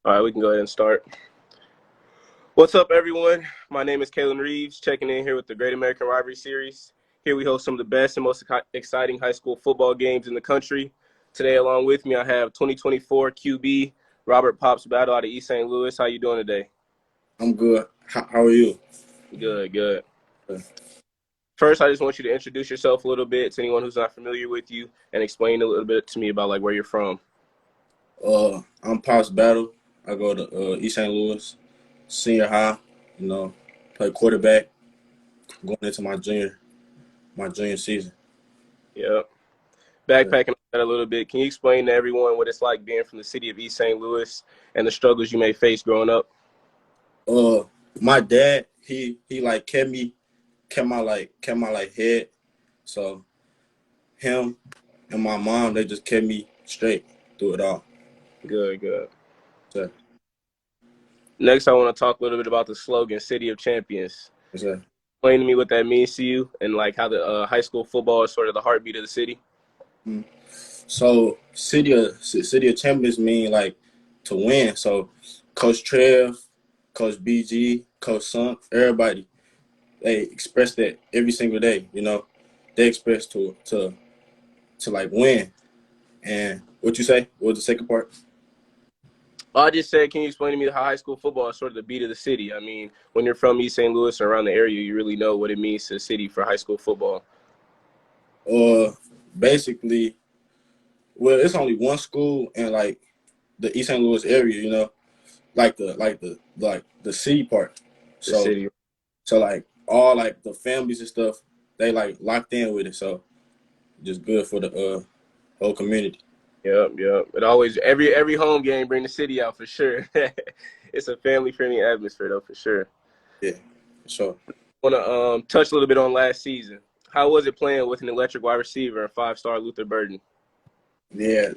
All right, we can go ahead and start. What's up, everyone? My name is Kalen Reeves, checking in here with the Great American Rivalry series. Here we host some of the best and most exciting high school football games in the country. Today, along with me, I have 2024 QB Robert Pops Battle out of East St. Louis. How you doing today? I'm good. How are you? Good, good. Good. First, I just want you to introduce yourself a little bit to anyone who's not familiar with you and explain a little bit to me about where you're from. I'm Pops Battle. I go to East St. Louis Senior High. Play quarterback. Going into my junior season. Yep. Yeah. Backpacking that a little bit. Can you explain to everyone what it's like being from the city of East St. Louis and the struggles you may face growing up? Uh, my dad he like kept my head. So him and my mom, they just kept me straight through it all. Good, good. So, Next, I want to talk a little bit about the slogan "City of Champions." so, Explain to me what that means to you and how the high school football is sort of the heartbeat of the city. mm. So city of champions mean like to win. So Coach Trev, Coach BG, Coach Sunk, everybody, they express that every single day. They express to like win. And what you say? What was the second part? I just said, can you explain to me how high school football is sort of the beat of the city? I mean, when you're from East St. Louis or around the area, you really know what it means to the city for high school football. Uh, basically, well, it's only one school in like the East St. Louis area. Like the city part. The So city. so like all like the families and stuff, they like locked in with it. So just good for the whole community. Yep, yep. It always every home game bring the city out for sure. It's a family friendly atmosphere though for sure. Yeah, for sure. Want to touch a little bit on last season. How was it playing with an electric wide receiver and 5-star Luther Burton? Yeah,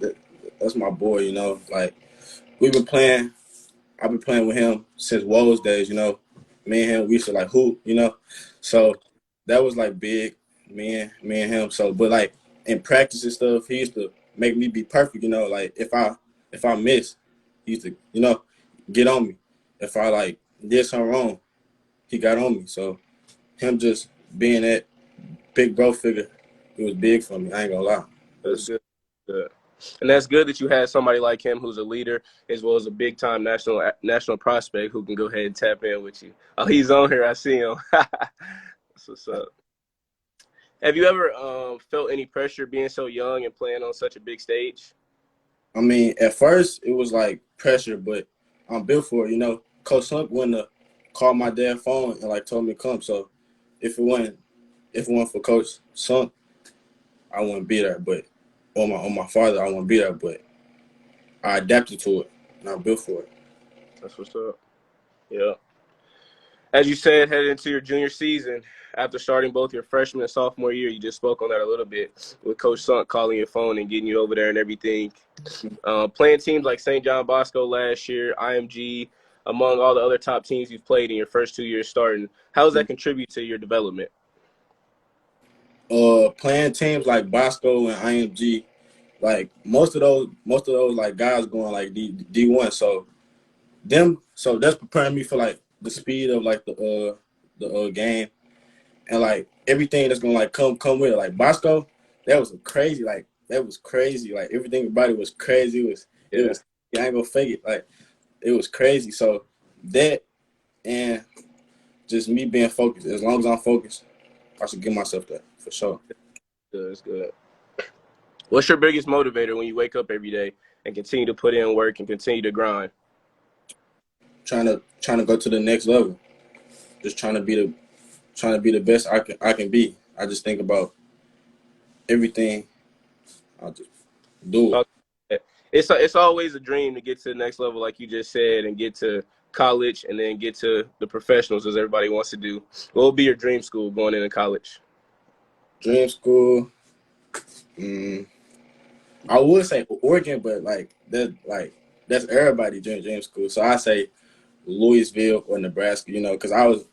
that's my boy. Like we've been playing. I've been playing with him since Woes days. Me and him, we used to like hoop. So that was like big. Me and him. So, but like in practice and stuff, he used to make me be perfect. Like if I miss, he used to get on me. If I like did something wrong, he got on me. So him just being that big bro figure, it was big for me. I ain't gonna lie. It That's was good. Good. And that's good that you had somebody like him who's a leader as well as a big time national prospect who can go ahead and tap in with you. Oh, he's on here. I see him. That's what's up. Have you ever felt any pressure being so young and playing on such a big stage? I mean, at first it was like pressure, but I'm built for it. Coach Sunk wouldn't have called my dad's phone and like told me to come. So if it wasn't for Coach Sunk, I wouldn't be there. But on my father, I wouldn't be there. But I adapted to it and I'm built for it. That's what's up. Yeah. As you said, headed into your junior season, after starting both your freshman and sophomore year, you just spoke on that a little bit with Coach Sunk calling your phone and getting you over there and everything. Playing teams like St. John Bosco last year, IMG, among all the other top teams you've played in your first 2 years starting, how does that contribute to your development? Playing teams like Bosco and IMG, like most of those like guys going like D1. So that's preparing me for like the speed of like the game and like everything that's gonna like come with it. Like Bosco, that was crazy. Like everything about it was crazy. It Yeah, was I ain't gonna fake it. Like it was crazy. So that and just me being focused. As long as I'm focused, I should give myself that for sure. good. That's good. What's your biggest motivator when you wake up every day and continue to put in work and continue to grind? Trying to go to the next level. Just trying to be the best I can be. I just think about everything. I just do it. It's always a dream to get to the next level, like you just said, and get to college and then get to the professionals as everybody wants to do. What would be your dream school going into college? Dream school. Mm, I would say Oregon, but that's everybody dream school. So I say Louisville or Nebraska. Because I was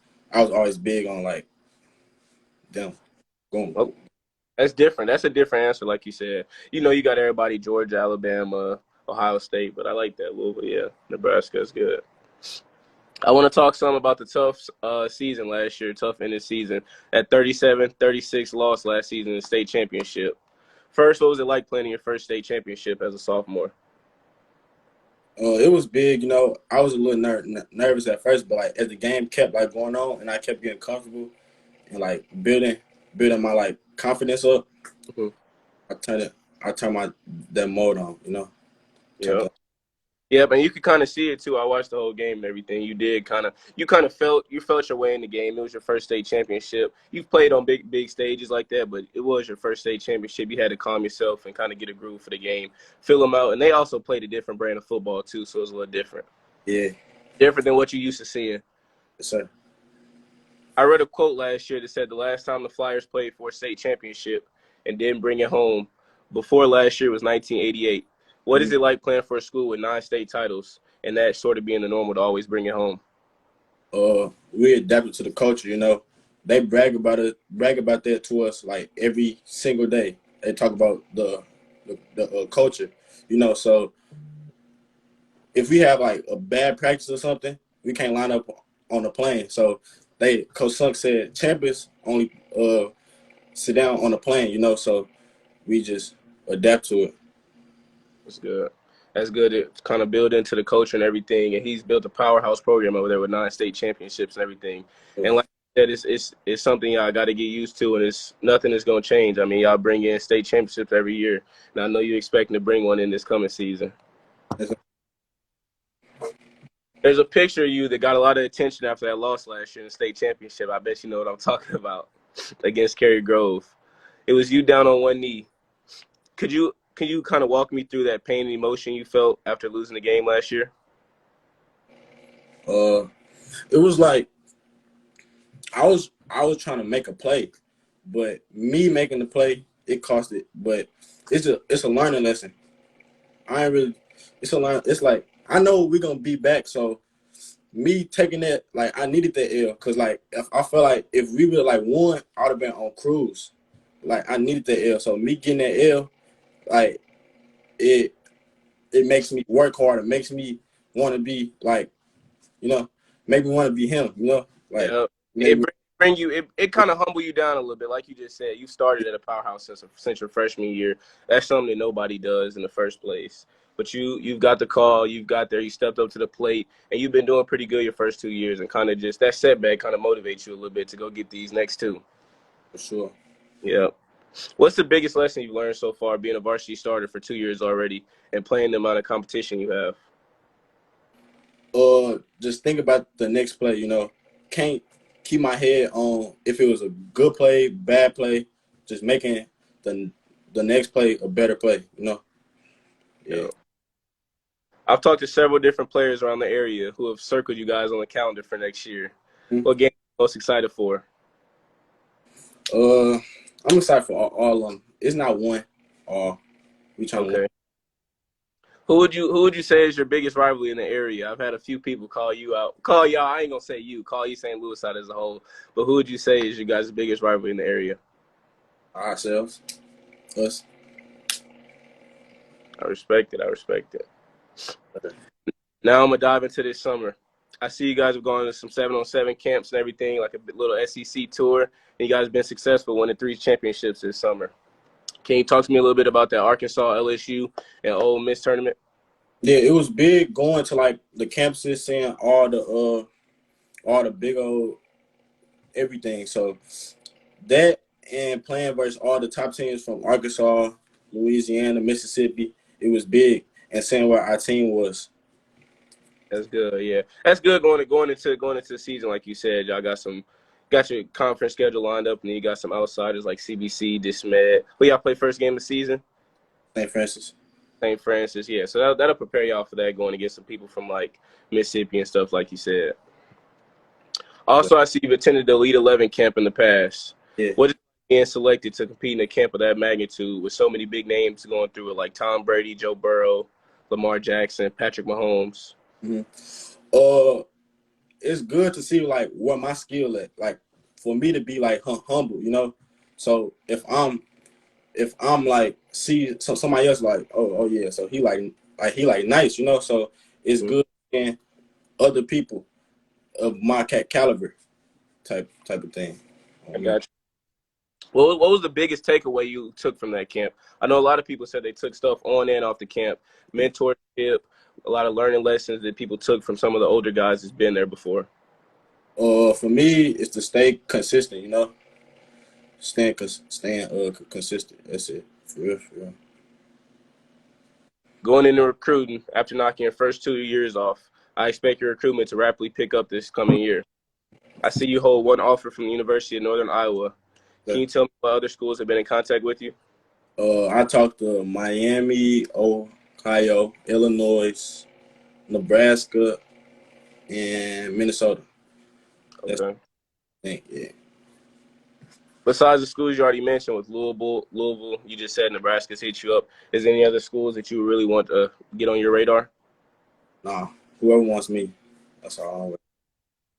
always big on like them going. Oh, that's different. That's a different answer, like you said. You got everybody Georgia, Alabama, Ohio State, but I like that. Louisville, yeah. Nebraska is good. I want to talk some about the tough season last year, tough ending season. At 37-36 loss last season in the state championship. First, what was it like playing in your first state championship as a sophomore? It was big, you know. I was a little nervous at first, but like as the game kept like going on and I kept getting comfortable and like building my like confidence up, Mhm. I turned my that mode on, you know. Turned Yeah. up. Yeah, but you could kind of see it too. I watched the whole game and everything. You felt your way in the game. It was your first state championship. You've played on big stages like that, but it was your first state championship. You had to calm yourself and kind of get a groove for the game, fill them out. And they also played a different brand of football too, so it was a little different. Yeah, Different than what you used to seeing. yes, sir. I read a quote last year that said the last time the Flyers played for a state championship and didn't bring it home before last year was 1988. What is Mhm. it like playing for a school with 9 state titles and that sort of being the normal to always bring it home? We adapted to the culture, you know. They brag about that to us like every single day. They talk about the culture, you know. So if we have like a bad practice or something, we can't line up on the plane. So Coach Sunk said champions only sit down on the plane, you know. So we just adapt to it. That's good. That's good to kind of build into the culture and everything. And he's built a powerhouse program over there with 9 state championships and everything. And like I said, it's something y'all got to get used to, and it's nothing is going to change. I mean, y'all bring in state championships every year, and I know you're expecting to bring one in this coming season. There's a picture of you that got a lot of attention after that loss last year in the state championship. I bet you know what I'm talking about against Cary Grove. It was you down on one knee. Can you kind of walk me through that pain and emotion you felt after losing the game last year? Uh, it was like I was trying to make a play, but me making the play it cost it. But it's a learning lesson. I ain't really. It's a learn. It's like I know we're gonna be back, so me taking that, like I needed that L because like if I felt like if we would like won, I'd have been on cruise. Like I needed that L, so me getting that L, like it it makes me work harder, makes me want to be like you know, make me want to be him, you know, like Yeah, make me it kind of humble you down a little bit, like you just said. You started at a powerhouse since your freshman year. That's something that nobody does in the first place. But you've got the call, you've got there, you stepped up to the plate, and you've been doing pretty good your first 2 years. And kind of just that setback kind of motivates you a little bit to go get these next two. for sure. Yeah. What's the biggest lesson you've learned so far being a varsity starter for 2 years already and playing the amount of competition you have? Just think about the next play, you know. Can't keep my head on if it was a good play, bad play, just making the the next play a better play, you know. Yeah. Yeah. I've talked to several different players around the area who have circled you guys on the calendar for next year. Mhm. What game are you most excited for? Uh, I'm excited for all of them. It's not one. We trying to win. Okay. Who would you say is your biggest rivalry in the area? I've had a few people call you out. Call y'all, I ain't gonna say you, call you St. Louis out as a whole. But who would you say is your guys' biggest rivalry in the area? Ourselves, us. I respect it. I respect it. Now I'm gonna dive into this summer. I see you guys have gone to some 7-on-7 camps and everything, like a little SEC tour, and you guys have been successful, winning 3 championships this summer. Can you talk to me a little bit about that Arkansas, LSU, and Ole Miss tournament? Yeah, it was big going to like the campuses, seeing all the big old everything. So that and playing versus all the top teams from Arkansas, Louisiana, Mississippi, it was big. And seeing where our team was. That's good. Yeah, that's good going into the season. Like you said, y'all got your conference schedule lined up, and then you got some outsiders like CBC, Dismed. Who y'all play first game of the season? St. Francis. St. Francis. Yeah, so that'll prepare y'all for that going against some people from like Mississippi and stuff, like you said. Yeah. Also, I see you've attended the Elite 11 camp in the past. Yeah. What is being selected to compete in a camp of that magnitude with so many big names going through it, like Tom Brady, Joe Burrow, Lamar Jackson, Patrick Mahomes? Mm-hmm. Uh, it's good to see like where my skill at. Like for me to be like humble, you know. So if I'm like see somebody else like oh yeah, so he like like he like nice, you know. So it's good seeing other people of my caliber type of thing. I got you. What was the biggest takeaway you took from that camp? I know a lot of people said they took stuff on and off the camp, mentorship, a lot of learning lessons that people took from some of the older guys that's been there before. For me, it's to stay consistent, you know, staying consistent. That's it, for real, for real. Going into recruiting after knocking your first 2 years off, I expect your recruitment to rapidly pick up this coming year. I see you hold one offer from the University of Northern Iowa. Can you tell me what other schools have been in contact with you? I talked to Miami, Ohio, Illinois, Nebraska, and Minnesota. That's Okay. the thing, yeah. Besides the schools you already mentioned with Louisville, you just said Nebraska's hit you up. Is there any other schools that you really want to get on your radar? Nah, whoever wants me, that's all.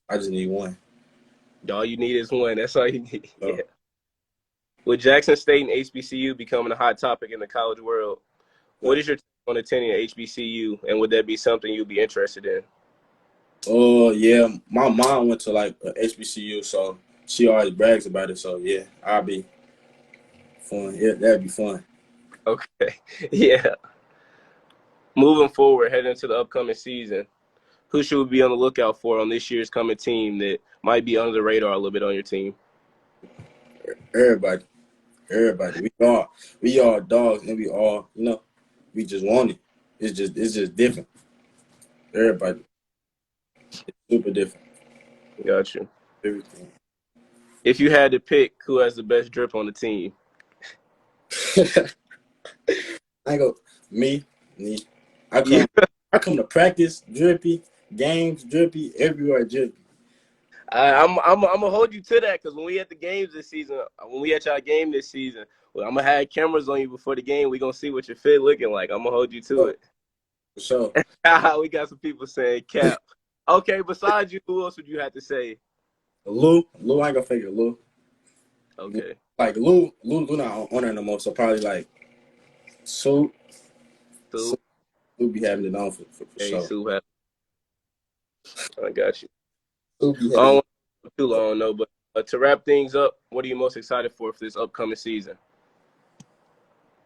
I just need one. All you need is one. That's all you need. So, Yeah. With Jackson State and HBCU becoming a hot topic in the college world, what is your take on attending an HBCU, and would that be something you'd be interested in? Oh, yeah, my mom went to like a HBCU, so she always brags about it. So yeah, I'll be fun. Yeah, that'd be fun. Okay. Yeah. Moving forward, heading into the upcoming season, who should we be on the lookout for on this year's coming team that might be under the radar a little bit on your team? Everybody, everybody. We all dogs, and we all, you know, we just want it. It's just different. Everybody, it's super different. Got you. Everything. If you had to pick who has the best drip on the team, I go me. you. I come to practice drippy, games drippy, everywhere drippy. I'm gonna hold you to that because when we at the games this season, when we at y'all game this season, well, I'm gonna have cameras on you before the game. We gonna see what your fit looking like. I'm gonna hold you to Oh, it. for sure. We got some people saying cap. Okay, besides you, who else would you have to say? Lou, I ain't gonna figure Lou. Okay, Like Lou not on there no more. So probably like Sue Sue. be having it on for Hey, sure. Sue. I got you. Sue be I don't having want to too long, no, but to wrap things up, what are you most excited for this upcoming season?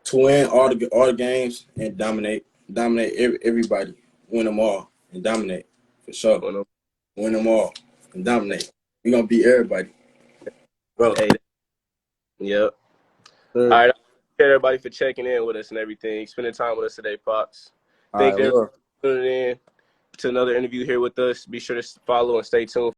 to win all the games and dominate everybody, win them all and dominate for sure. Win them all and dominate. We gonna beat everybody, bro. Hey, yep. All right. Thank everybody for checking in with us and everything, spending time with us today, Pops. All Thank right, everybody look. for tuning in to another interview here with us. Be sure to follow and stay tuned